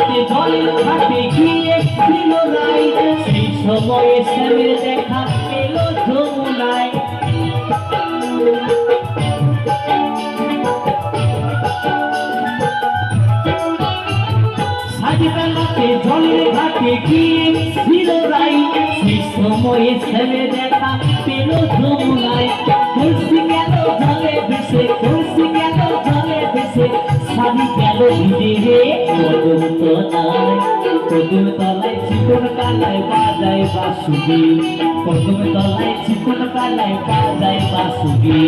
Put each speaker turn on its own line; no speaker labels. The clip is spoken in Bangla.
জলের ঘাটে গিয়ে ছিল রাই, সেই সময়ে শ্যামের দেখা পেল যমুনায়। সাজবেলাতে জলের ঘাটে গিয়ে ছিল রাই, সেই সময়ে শ্যামের দেখা পেল যমুনায়। কলসি গেল জলে ভেসে, কলসি গেল জলে ভেসে, সারি গেল ভিজে কদম তলায়। কদম তলায় চিকন কালায় বাজায় বাঁশুরি, কদম তলায় চিকন কালায় বাজায় বাঁশুরি।